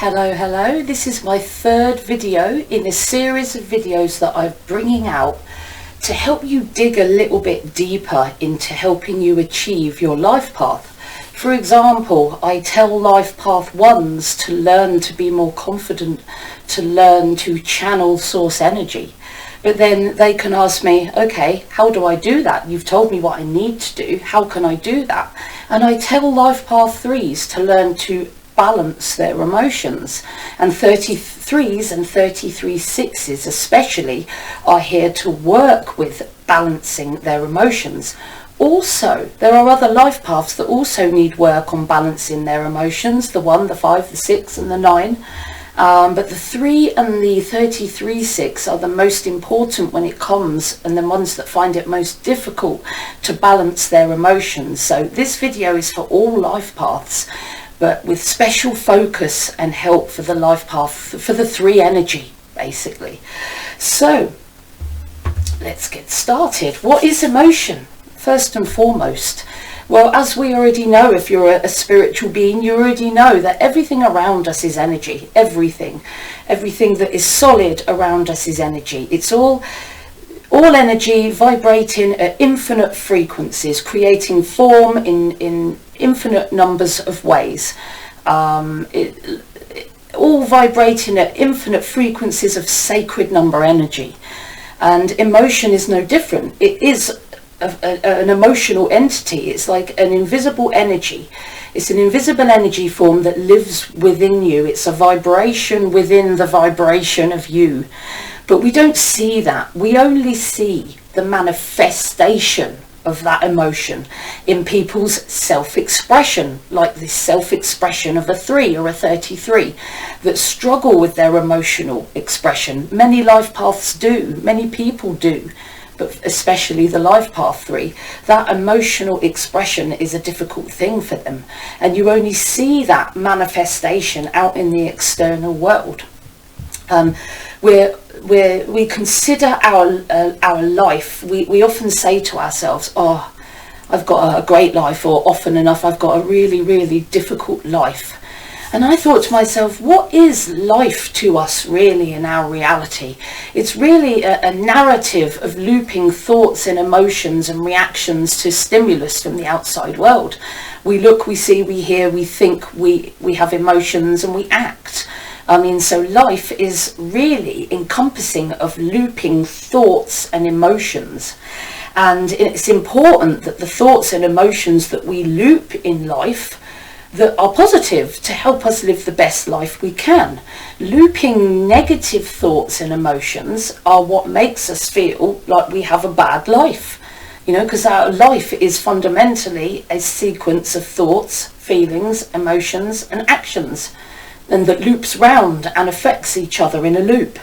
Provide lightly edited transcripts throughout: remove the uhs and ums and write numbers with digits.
Hello, this is my third video in a series of videos that I'm bringing out to help you dig a little bit deeper into helping you achieve your life path. For example, I tell life path ones to learn to be more confident, to learn to channel source energy. But then they can ask me, okay, how do I do that? You've told me what I need to do. How can I do that? And I tell life path threes to learn to balance their emotions, and 33s and 33/6s especially are here to work with balancing their emotions. Also, there are other life paths that also need work on balancing their emotions, the 1, the 5, the 6 and the 9. But the 3 and the 33/6 are the most important when it comes, and the ones that find it most difficult to balance their emotions. So this video is for all life paths, but with special focus and help for the life path, for the 3 energy, basically. So let's get started. What is emotion? First and foremost, well, as we already know, if you're a spiritual being, you already know that everything around us is energy. Everything that is solid around us is energy. It's all energy vibrating at infinite frequencies, creating form in infinite numbers of ways. All vibrating at infinite frequencies of sacred number energy. And emotion is no different. It is an emotional entity. It's like an invisible energy. It's an invisible energy form that lives within you. It's a vibration within the vibration of you. But we don't see that. We only see the manifestation of that emotion in people's self-expression, like this self-expression of a 3 or a 33 that struggle with their emotional expression. Many life paths do, many people do, but especially the life path 3, that emotional expression is a difficult thing for them, and you only see that manifestation out in the external world. We consider our life, we often say to ourselves, oh, I've got a great life, or often enough I've got a really difficult life. And I thought to myself, what is life to us really in our reality? It's really a narrative of looping thoughts and emotions and reactions to stimulus from the outside world. We look, we see, we hear, we think, we have emotions, and we act. So life is really encompassing of looping thoughts and emotions. And it's important that the thoughts and emotions that we loop in life that are positive to help us live the best life we can. Looping negative thoughts and emotions are what makes us feel like we have a bad life. Because our life is fundamentally a sequence of thoughts, feelings, emotions and actions, and that loops round and affects each other in a loop.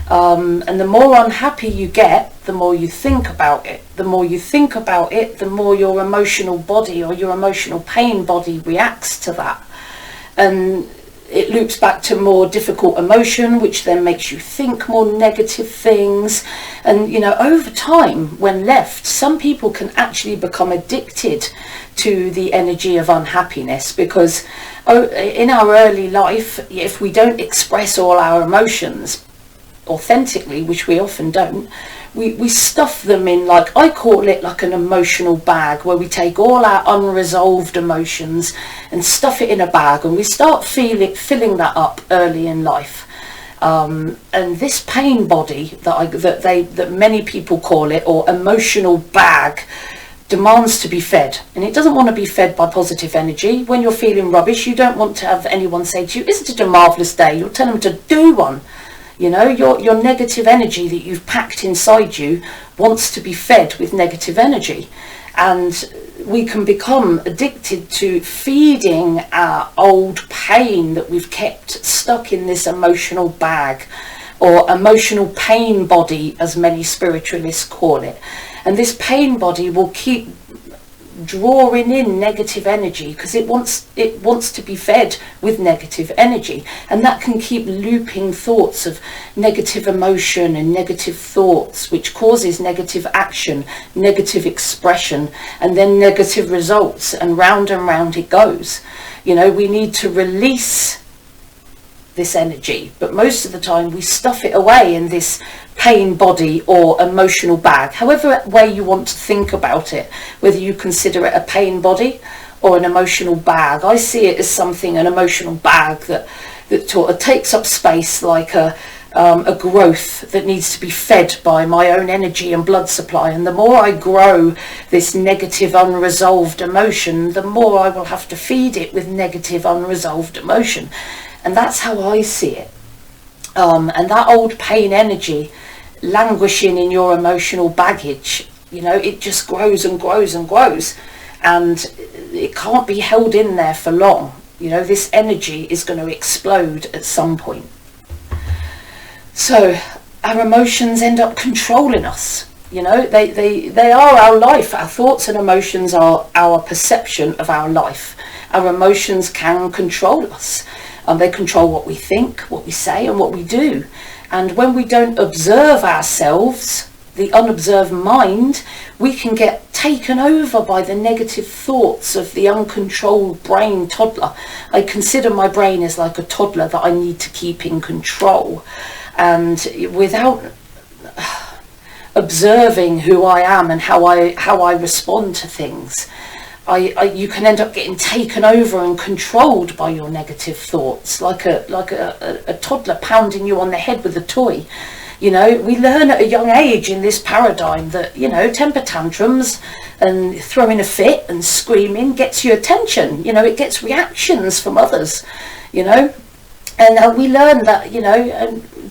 And the more unhappy you get, the more you think about it. The more you think about it, the more your emotional body or your emotional pain body reacts to that. And it loops back to more difficult emotion, which then makes you think more negative things. And, over time, when left, some people can actually become addicted to the energy of unhappiness, because in our early life, if we don't express all our emotions authentically, which we often don't, we stuff them in, like I call it, like an emotional bag, where we take all our unresolved emotions and stuff it in a bag, and we start filling that up early in life. And this pain body that many people call it, or emotional bag, demands to be fed, and it doesn't want to be fed by positive energy. When you're feeling rubbish, you don't want to have anyone say to you, "Isn't it a marvellous day?" You'll tell them to do one. Your negative energy that you've packed inside you wants to be fed with negative energy. And we can become addicted to feeding our old pain that we've kept stuck in this emotional bag, or emotional pain body, as many spiritualists call it. And this pain body will keep drawing in negative energy because it wants to be fed with negative energy, and that can keep looping thoughts of negative emotion and negative thoughts, which causes negative action, negative expression, and then negative results, and round it goes. We need to release this energy, but most of the time we stuff it away in this pain body or emotional bag, however way you want to think about it, whether you consider it a pain body or an emotional bag. I see it as something, an emotional bag that sort of takes up space, like a growth that needs to be fed by my own energy and blood supply. And the more I grow this negative unresolved emotion, the more I will have to feed it with negative unresolved emotion. And that's how I see it. And that old pain energy languishing in your emotional baggage, it just grows and grows and grows, and it can't be held in there for long. This energy is going to explode at some point. So our emotions end up controlling us. They are our life. Our thoughts and emotions are our perception of our life. Our emotions can control us. They control what we think, what we say, and what we do. And when we don't observe ourselves, the unobserved mind, we can get taken over by the negative thoughts of the uncontrolled brain toddler. I consider my brain as like a toddler that I need to keep in control. And without observing who I am and how I respond to things, you can end up getting taken over and controlled by your negative thoughts, like a toddler pounding you on the head with a toy. We learn at a young age in this paradigm that, temper tantrums and throwing a fit and screaming gets your attention. It gets reactions from others, and we learn that,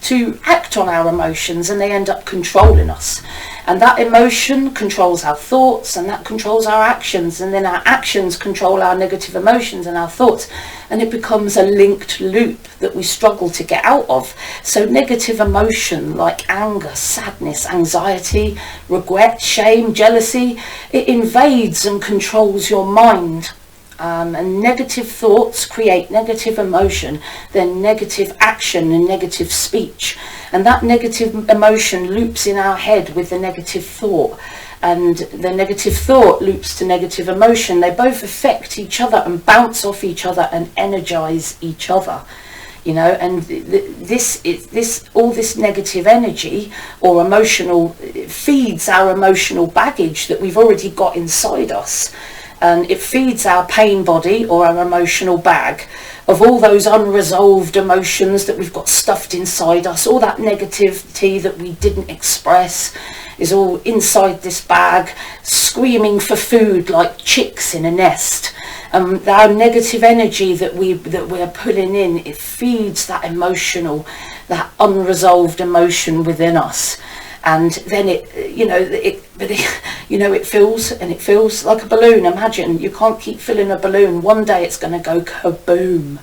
to act on our emotions, and they end up controlling us. And that emotion controls our thoughts, and that controls our actions, and then our actions control our negative emotions and our thoughts, and it becomes a linked loop that we struggle to get out of. So negative emotion like anger, sadness, anxiety, regret, shame, jealousy, it invades and controls your mind. And negative thoughts create negative emotion, then negative action and negative speech. And that negative emotion loops in our head with the negative thought. And the negative thought loops to negative emotion. They both affect each other and bounce off each other and energize each other. And all this negative energy or emotional feeds our emotional baggage that we've already got inside us. And it feeds our pain body or our emotional bag of all those unresolved emotions that we've got stuffed inside us. All that negativity that we didn't express is all inside this bag, screaming for food like chicks in a nest. Our negative energy that we're pulling in, it feeds that unresolved emotion within us. And then it fills like a balloon. Imagine, you can't keep filling a balloon. One day it's going to go kaboom.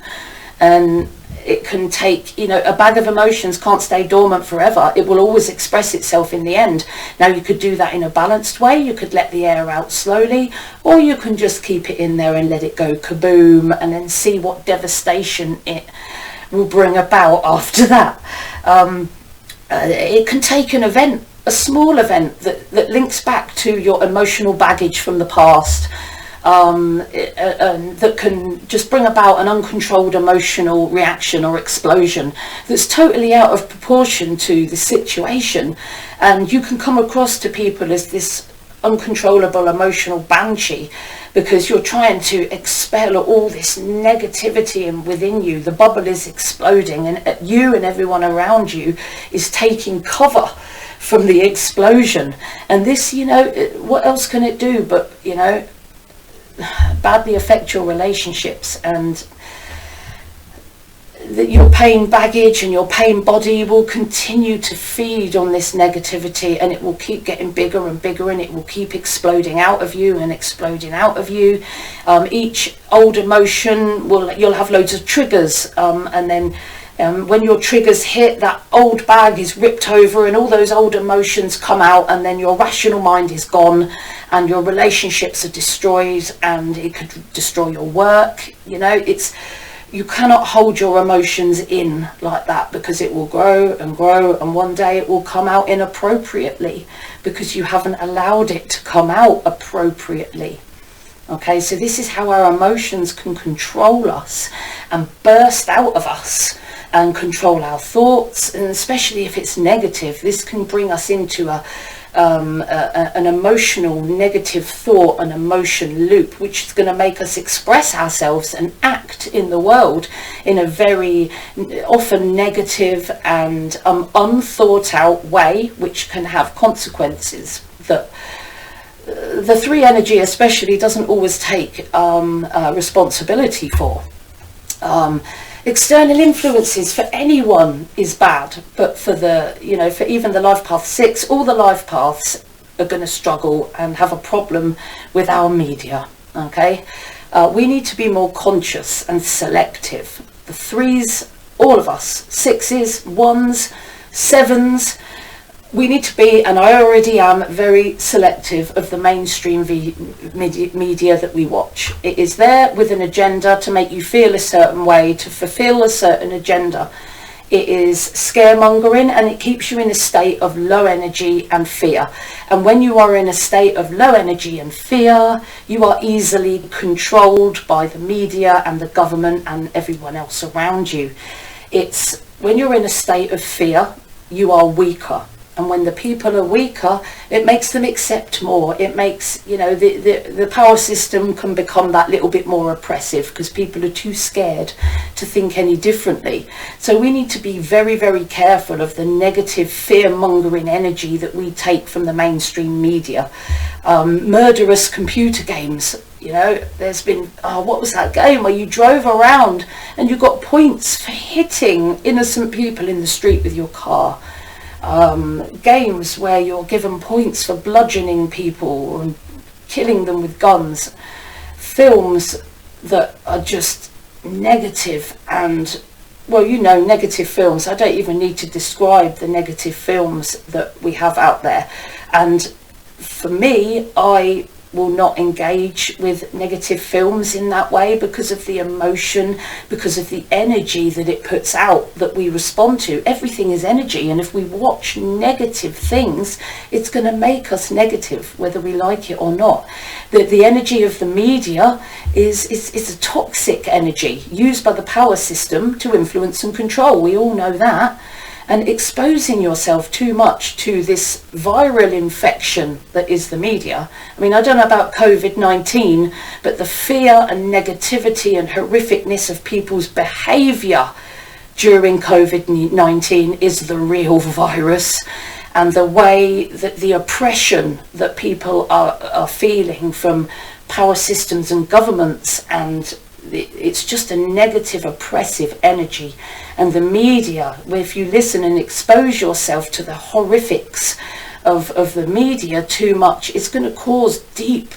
And it can take, a bag of emotions can't stay dormant forever. It will always express itself in the end. Now, you could do that in a balanced way. You could let the air out slowly, or you can just keep it in there and let it go kaboom, and then see what devastation it will bring about after that. It can take an event, a small event that links back to your emotional baggage from the past, that can just bring about an uncontrolled emotional reaction or explosion that's totally out of proportion to the situation. And you can come across to people as this uncontrollable emotional banshee because you're trying to expel all this negativity within you. The bubble is exploding, and you and everyone around you is taking cover from the explosion. And this, what else can it do but, badly affect your relationships, and that your pain baggage and your pain body will continue to feed on this negativity, and it will keep getting bigger and bigger, and it will keep exploding out of you and exploding out of you. Each old emotion you'll have loads of triggers, and then when your triggers hit, that old bag is ripped over and all those old emotions come out, and then your rational mind is gone and your relationships are destroyed, and it could destroy your work. You cannot hold your emotions in like that, because it will grow and grow, and one day it will come out inappropriately because you haven't allowed it to come out appropriately. Okay, so this is how our emotions can control us and burst out of us. and control our thoughts, and especially if it's negative, this can bring us into an emotional negative thought and emotion loop, which is going to make us express ourselves and act in the world in a very often negative and unthought out way, which can have consequences that the 3 energy especially doesn't always take responsibility for. External influences for anyone is bad, but for for even the life path 6, all the life paths are going to struggle and have a problem with our media. Okay, we need to be more conscious and selective. The 3s, all of us, 6s, 1s, 7s. We need to be, and I already am, very selective of the mainstream media that we watch. It is there with an agenda to make you feel a certain way, to fulfill a certain agenda. It is scaremongering, and it keeps you in a state of low energy and fear. And when you are in a state of low energy and fear, you are easily controlled by the media and the government and everyone else around you. It's when you're in a state of fear, you are weaker. And when the people are weaker, it makes them accept more. It makes, the power system can become that little bit more oppressive because people are too scared to think any differently. So we need to be very, very careful of the negative fear-mongering energy that we take from the mainstream media. Murderous computer games. There's been, what was that game where you drove around and you got points for hitting innocent people in the street with your car? Games where you're given points for bludgeoning people and killing them with guns. Films that are just negative and, negative films. I don't even need to describe the negative films that we have out there. And for me, I will not engage with negative films in that way because of the emotion, because of the energy that it puts out that we respond to. Everything is energy, and if we watch negative things, it's going to make us negative, whether we like it or not. The energy of the media is a toxic energy used by the power system to influence and control. We all know that. And exposing yourself too much to this viral infection that is the media. I mean, I don't know about COVID-19, but the fear and negativity and horrificness of people's behaviour during COVID-19 is the real virus. And the way that the oppression that people are feeling from power systems and governments, and it's just a negative, oppressive energy. And the media, if you listen and expose yourself to the horrifics of the media too much, it's going to cause deep,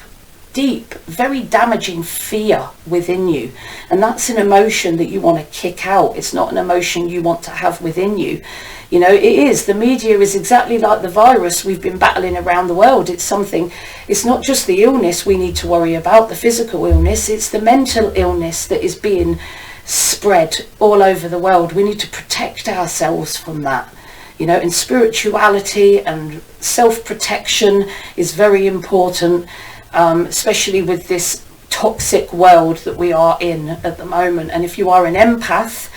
very damaging fear within you. And that's an emotion that you want to kick out. It's not an emotion you want to have within you. The media is exactly like the virus we've been battling around the world. It's not just the illness we need to worry about, the physical illness, it's the mental illness that is being spread all over the world. We need to protect ourselves from that. And spirituality and self-protection is very important, especially with this toxic world that we are in at the moment. And if you are an empath,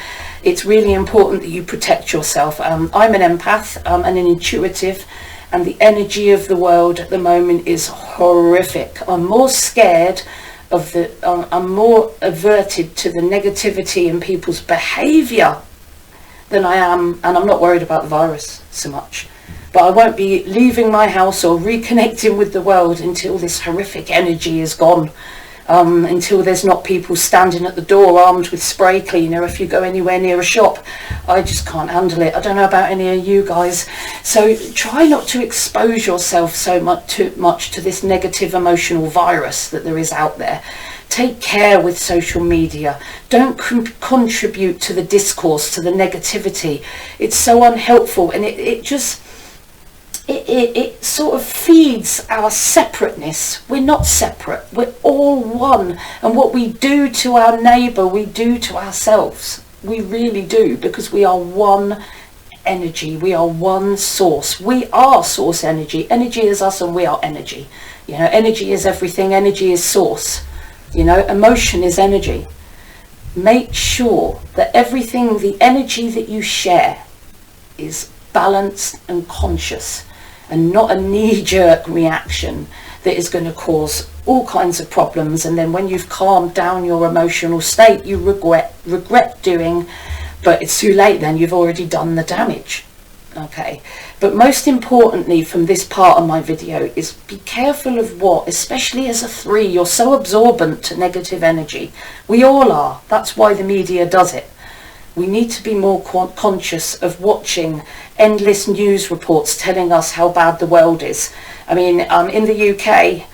it's really important that you protect yourself. I'm an empath and an intuitive, and the energy of the world at the moment is horrific. I'm more scared of I'm more averted to the negativity in people's behaviour than I am, and I'm not worried about the virus so much. But I won't be leaving my house or reconnecting with the world until this horrific energy is gone. Until there's not people standing at the door armed with spray cleaner if you go anywhere near a shop. I just can't handle it. I don't know about any of you guys. So try not to expose yourself so much to this negative emotional virus that there is out there. Take care with social media. Don't contribute to the discourse, to the negativity. It's so unhelpful, and it sort of feeds our separateness. We're not separate. We're all one. And what we do to our neighbour, we do to ourselves. We really do, because we are one energy. We are one source. We are source energy. Energy is us and we are energy. Energy is everything. Energy is source. Emotion is energy. make sure that everything, the energy that you share, is balanced and conscious, and not a knee-jerk reaction that is going to cause all kinds of problems, and then when you've calmed down your emotional state, you regret doing, but it's too late then, you've already done the damage. Okay, but most importantly from this part of my video is be careful of what, especially as a 3, you're so absorbent to negative energy. We all are. That's why the media does it. We need to be more conscious of watching endless news reports telling us how bad the world is. I mean, in the UK,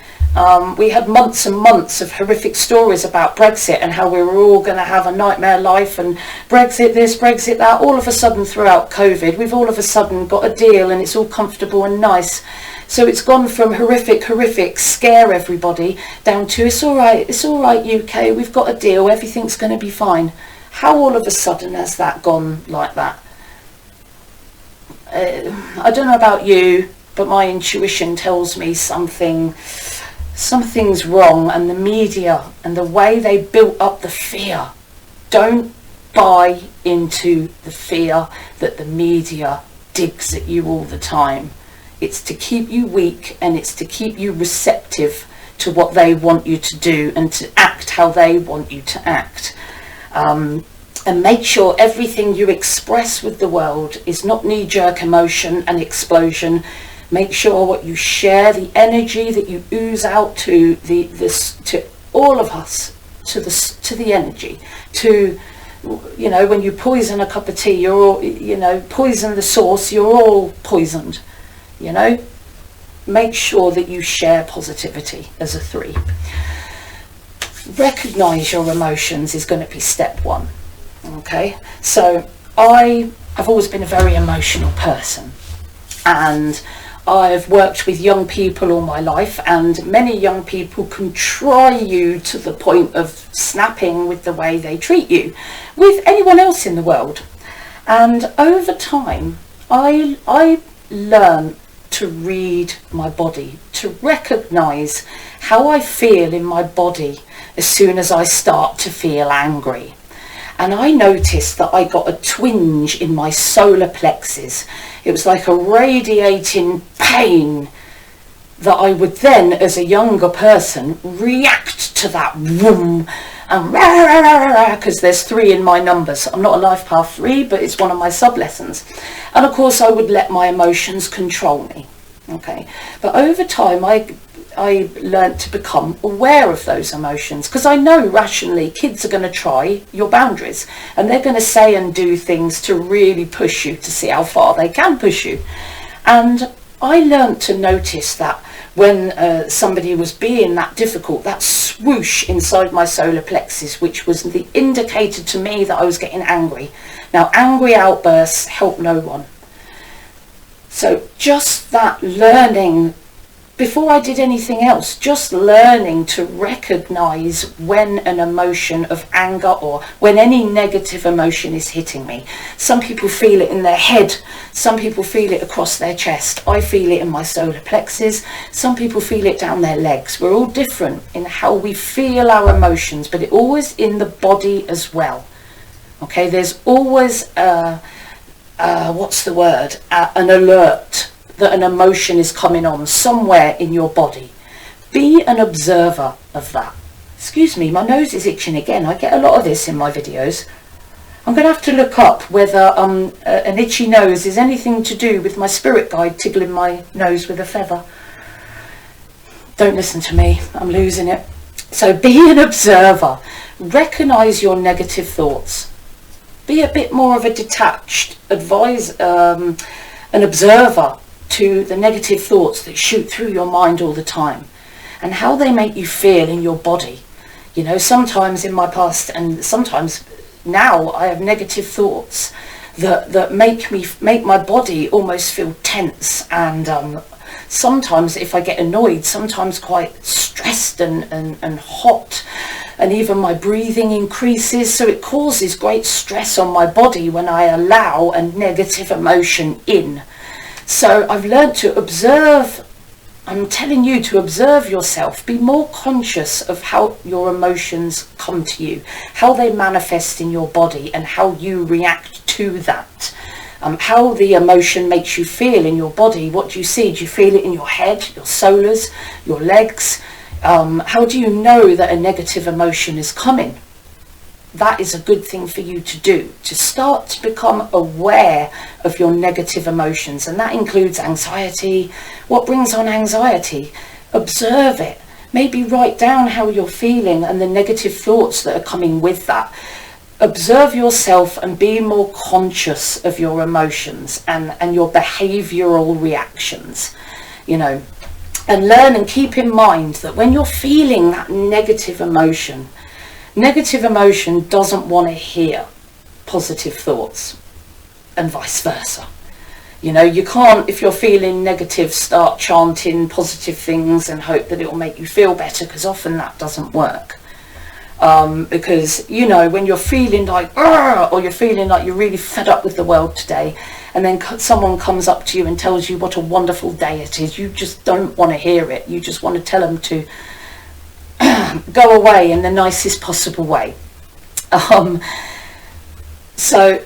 we had months and months of horrific stories about Brexit and how we were all going to have a nightmare life, and Brexit this, Brexit that. All of a sudden throughout COVID, we've all of a sudden got a deal and it's all comfortable and nice. So it's gone from horrific, scare everybody, down to it's all right UK, we've got a deal, everything's going to be fine. How all of a sudden has that gone like that? I don't know about you, but my intuition tells me something's wrong, and the media and the way they built up the fear. Don't buy into the fear that the media digs at you all the time. It's to keep you weak, and it's to keep you receptive to what they want you to do and to act how they want you to act. And make sure everything you express with the world is not knee-jerk emotion and explosion. Make sure what you share, the energy that you ooze out to to all of us, to the energy, to, you know, when you poison a cup of tea, you're all, you know, poison the sauce, you're all poisoned, you know. Make sure that you share positivity as a 3. Recognize your emotions is going to be step 1. Okay, so I've always been a very emotional person, and I've worked with young people all my life, and many young people can try you to the point of snapping with the way they treat you with anyone else in the world. And over time I learned to read my body, to recognize how I feel in my body as soon as I start to feel angry. And I noticed that I got a twinge in my solar plexus. It was like a radiating pain that I would then, as a younger person, react to that whoom and rah, rah, rah, rah, because there's 3 in my numbers. I'm not a life path 3, but it's one of my sub-lessons. And of course I would let my emotions control me. Okay, but over time I learned to become aware of those emotions, because I know rationally kids are going to try your boundaries, and they're going to say and do things to really push you, to see how far they can push you. And I learned to notice that when somebody was being that difficult, that swoosh inside my solar plexus, which was the indicator to me that I was getting angry. Now, angry outbursts help no one. So just that learning, before I did anything else, just learning to recognize when an emotion of anger or when any negative emotion is hitting me. Some people feel it in their head, some people feel it across their chest. I feel it in my solar plexus, some people feel it down their legs. We're all different in how we feel our emotions, but it always in the body as well. Okay, there's always an alert that an emotion is coming on somewhere in your body. Be an observer of that. Excuse me, my nose is itching again. I get a lot of this in my videos. I'm going to have to look up whether an itchy nose is anything to do with my spirit guide tickling my nose with a feather. Don't listen to me, I'm losing it. So be an observer. Recognise your negative thoughts. Be a bit more of a detached an observer to the negative thoughts that shoot through your mind all the time, and how they make you feel in your body. You know, sometimes in my past and sometimes now I have negative thoughts that make my body almost feel tense, and sometimes if I get annoyed, sometimes quite stressed and hot, and even my breathing increases. So it causes great stress on my body when I allow a negative emotion in. So I've learned to observe I'm telling you to observe yourself. Be more conscious of how your emotions come to you, how they manifest in your body, and how you react to that. How the emotion makes you feel in your body. What do you see? Do you feel it in your head, your solars, your legs? How do you know that a negative emotion is coming? That is a good thing for you to do, to start to become aware of your negative emotions. And that includes anxiety. What brings on anxiety? Observe it. Maybe write down how you're feeling and the negative thoughts that are coming with that. Observe yourself and be more conscious of your emotions and your behavioural reactions, you know. And learn and keep in mind that when you're feeling that negative emotion doesn't want to hear positive thoughts, and vice versa. You know, you can't, if you're feeling negative, start chanting positive things and hope that it will make you feel better, because often that doesn't work. Because, you know, when you're feeling like, or you're feeling like you're really fed up with the world today, and then someone comes up to you and tells you what a wonderful day it is, you just don't want to hear it. You just want to tell them to go away in the nicest possible way. So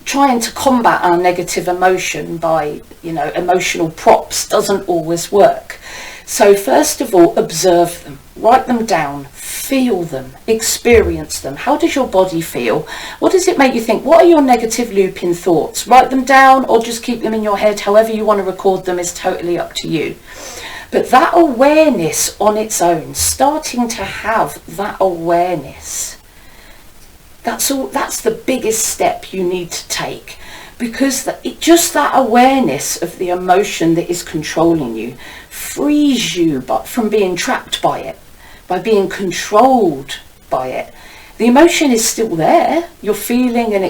trying to combat our negative emotion by, you know, emotional props doesn't always work. So first of all, observe them, write them down, feel them, experience them. How does your body feel? What does it make you think? What are your negative looping thoughts? Write them down or just keep them in your head. However you want to record them is totally up to you. But that awareness on its own, starting to have that awareness, that's the biggest step you need to take. Because just that awareness of the emotion that is controlling you frees you from being trapped by it, by being controlled by it. The emotion is still there. You're feeling and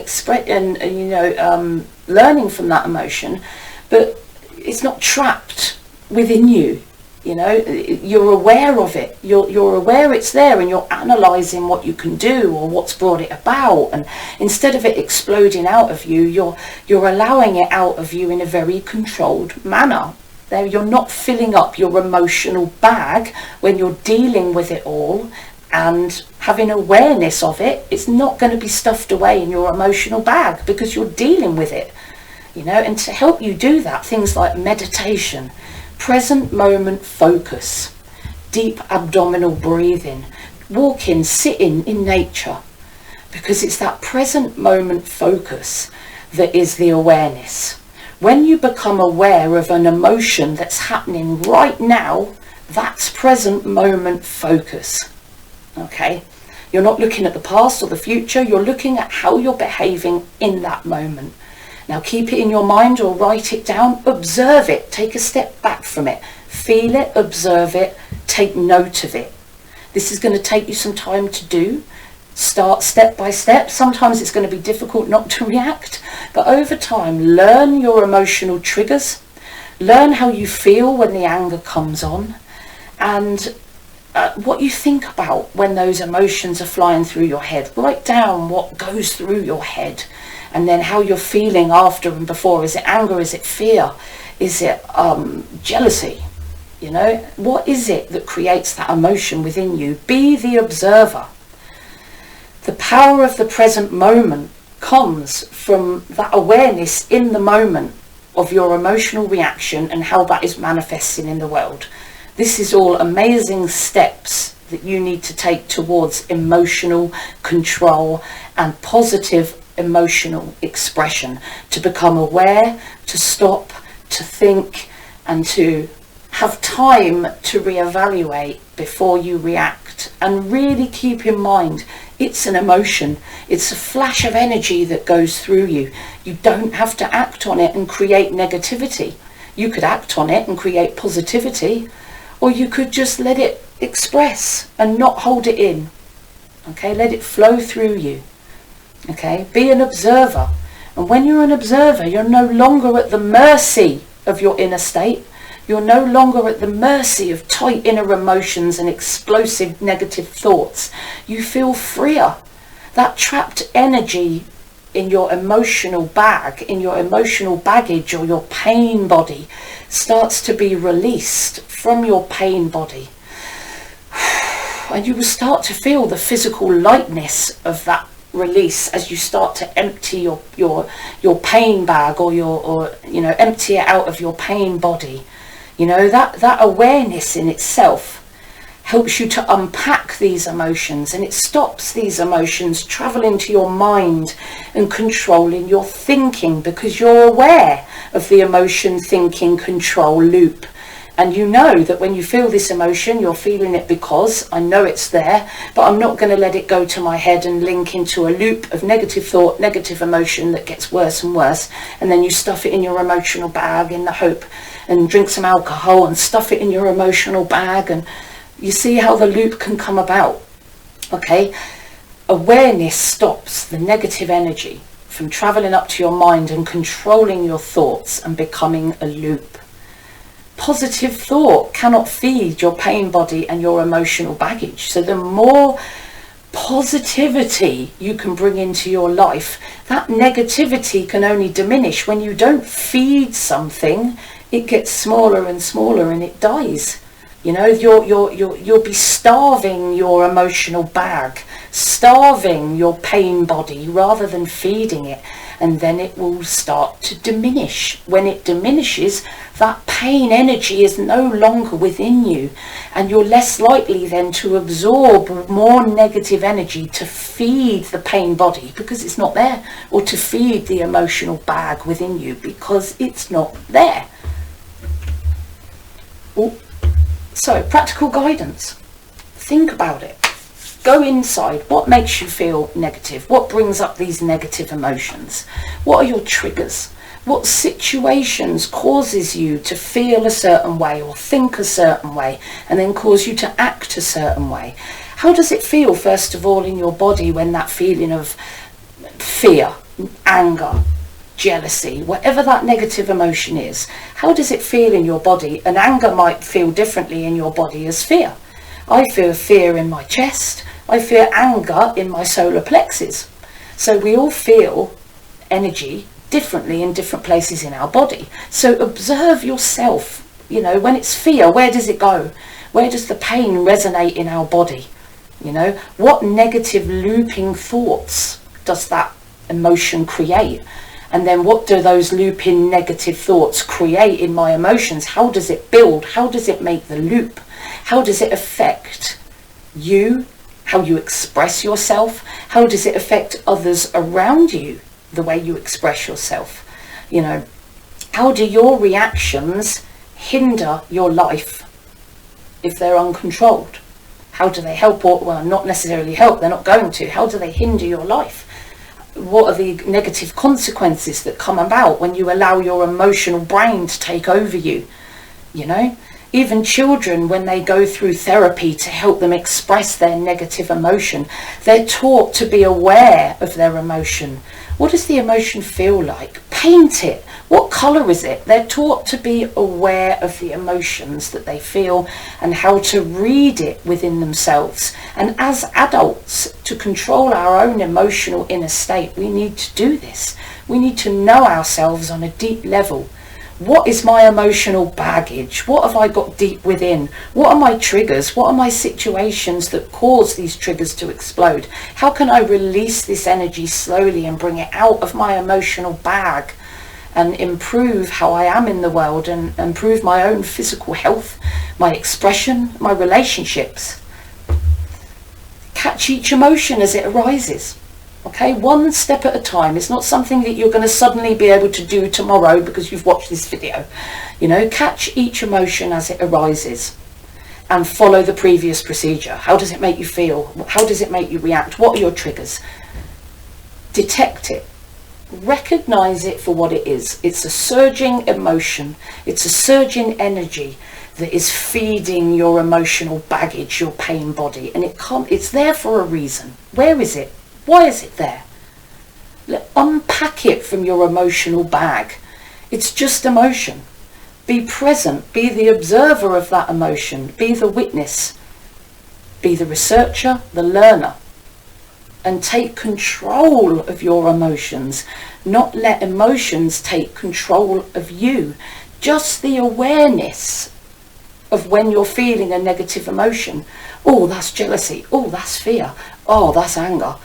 learning from that emotion, but it's not trapped within you. You know, you're aware of it. You're aware it's there, and you're analysing what you can do or what's brought it about. And instead of it exploding out of you, you're allowing it out of you in a very controlled manner. There, you're not filling up your emotional bag when you're dealing with it all, and having awareness of it. It's not going to be stuffed away in your emotional bag because you're dealing with it. You know, and to help you do that, things like meditation, present moment focus, deep abdominal breathing, walking, sitting in nature, because it's that present moment focus that is the awareness. When you become aware of an emotion that's happening right now, that's present moment focus. Okay? You're not looking at the past or the future, you're looking at how you're behaving in that moment. Now keep it in your mind or write it down, observe it, take a step back from it, feel it, observe it, take note of it. This is going to take you some time to do. Start step by step. Sometimes it's going to be difficult not to react, but over time, learn your emotional triggers, learn how you feel when the anger comes on, and what you think about when those emotions are flying through your head. Write down what goes through your head, and then how you're feeling after and before. Is it anger? Is it fear? Is it jealousy? You know, what is it that creates that emotion within you? Be the observer. The power of the present moment comes from that awareness in the moment of your emotional reaction and how that is manifesting in the world. This is all amazing steps that you need to take towards emotional control and positive emotional expression, to become aware, to stop, to think, and to have time to reevaluate before you react. And really keep in mind, it's an emotion. It's a flash of energy that goes through you. You don't have to act on it and create negativity. You could act on it and create positivity, or you could just let it express and not hold it in. Okay, let it flow through you. Okay, be an observer. And when you're an observer, you're no longer at the mercy of your inner state. You're no longer at the mercy of tight inner emotions and explosive negative thoughts. You feel freer. That trapped energy in your emotional bag, in your emotional baggage, or your pain body starts to be released from your pain body. And you will start to feel the physical lightness of that release as you start to empty your pain bag, or empty it out of your pain body. That awareness in itself helps you to unpack these emotions, and it stops these emotions traveling to your mind and controlling your thinking, because you're aware of the emotion, thinking, control loop. And you know that when you feel this emotion, you're feeling it because I know it's there, but I'm not going to let it go to my head and link into a loop of negative thought, negative emotion that gets worse and worse. And then you stuff it in your emotional bag in the hope, and drink some alcohol and stuff it in your emotional bag. And you see how the loop can come about. Okay? Awareness stops the negative energy from traveling up to your mind and controlling your thoughts and becoming a loop. Positive thought cannot feed your pain body and your emotional baggage. So the more positivity you can bring into your life, that negativity can only diminish. When you don't feed something, it gets smaller and smaller and it dies. You'll be starving your emotional bag, starving your pain body, rather than feeding it. And then it will start to diminish. When it diminishes, that pain energy is no longer within you, and you're less likely then to absorb more negative energy to feed the pain body, because it's not there, or to feed the emotional bag within you, because it's not there. So, practical guidance. Think about it. Go inside. What makes you feel negative? What brings up these negative emotions? What are your triggers? What situations causes you to feel a certain way or think a certain way, and then cause you to act a certain way? How does it feel, first of all, in your body when that feeling of fear, anger, jealousy, whatever that negative emotion is, how does it feel in your body? And anger might feel differently in your body as fear. I feel fear in my chest. I feel anger in my solar plexus. So we all feel energy differently in different places in our body. So observe yourself. When it's fear, where does it go? Where does the pain resonate in our body? What negative looping thoughts does that emotion create? And then what do those looping negative thoughts create in my emotions? How does it build? How does it make the loop? How does it affect you? How you express yourself? How does it affect others around you, the way you express yourself? How do your reactions hinder your life if they're uncontrolled? How do they help? Well, not necessarily help, they're not going to. How do they hinder your life? What are the negative consequences that come about when you allow your emotional brain to take over you? Even children, when they go through therapy to help them express their negative emotion, they're taught to be aware of their emotion. What does the emotion feel like? Paint it. What colour is it? They're taught to be aware of the emotions that they feel and how to read it within themselves. And as adults, to control our own emotional inner state, we need to do this. We need to know ourselves on a deep level. What is my emotional baggage? What have I got deep within? What are my triggers? What are my situations that cause these triggers to explode? How can I release this energy slowly and bring it out of my emotional bag and improve how I am in the world and improve my own physical health, my expression, my relationships? Catch each emotion as it arises. Okay, one step at a time. It's not something that you're going to suddenly be able to do tomorrow because you've watched this video. Catch each emotion as it arises and follow the previous procedure. How does it make you feel? How does it make you react? What are your triggers? Detect it. Recognize it for what it is. It's a surging emotion. It's a surging energy that is feeding your emotional baggage, your pain body. And it's there for a reason. Where is it? Why is it there? Unpack it from your emotional bag. It's just emotion. Be present. Be the observer of that emotion. Be the witness. Be the researcher, the learner. and take control of your emotions, not let emotions take control of you. Just the awareness of when you're feeling a negative emotion. Oh, that's jealousy. Oh, that's fear. Oh, that's anger.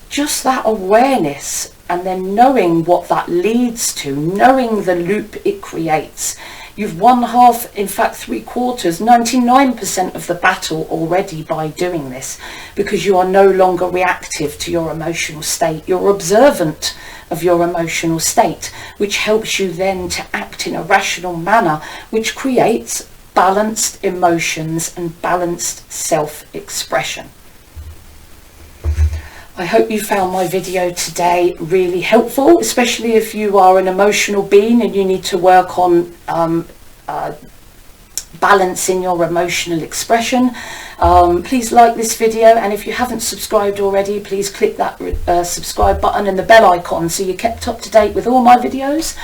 Just that awareness, and then knowing what that leads to, knowing the loop it creates. You've won half, in fact 3/4, 99% of the battle already by doing this, because you are no longer reactive to your emotional state. You're observant of your emotional state, which helps you then to act in a rational manner, which creates balanced emotions and balanced self-expression. I hope you found my video today really helpful, especially if you are an emotional being and you need to work on balancing your emotional expression. Please like this video, and if you haven't subscribed already, please click that subscribe button and the bell icon so you're kept up to date with all my videos.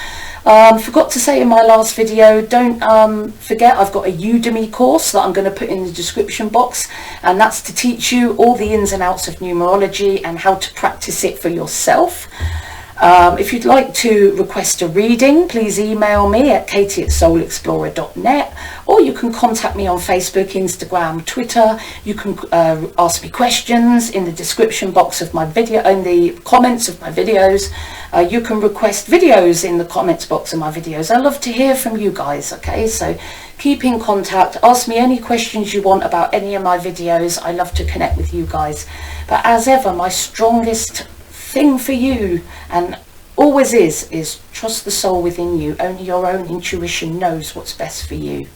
Forgot to say in my last video, don't forget I've got a Udemy course that I'm going to put in the description box, and that's to teach you all the ins and outs of numerology and how to practice it for yourself. If you'd like to request a reading, please email me at katie@soulexplorer.net, or you can contact me on Facebook, Instagram, Twitter. You can ask me questions in the description box of my video, in the comments of my videos. You can request videos in the comments box of my videos. I love to hear from you guys, okay? So keep in contact, ask me any questions you want about any of my videos. I love to connect with you guys. But as ever, my strongest thing for you, and always is trust the soul within you. Only your own intuition knows what's best for you.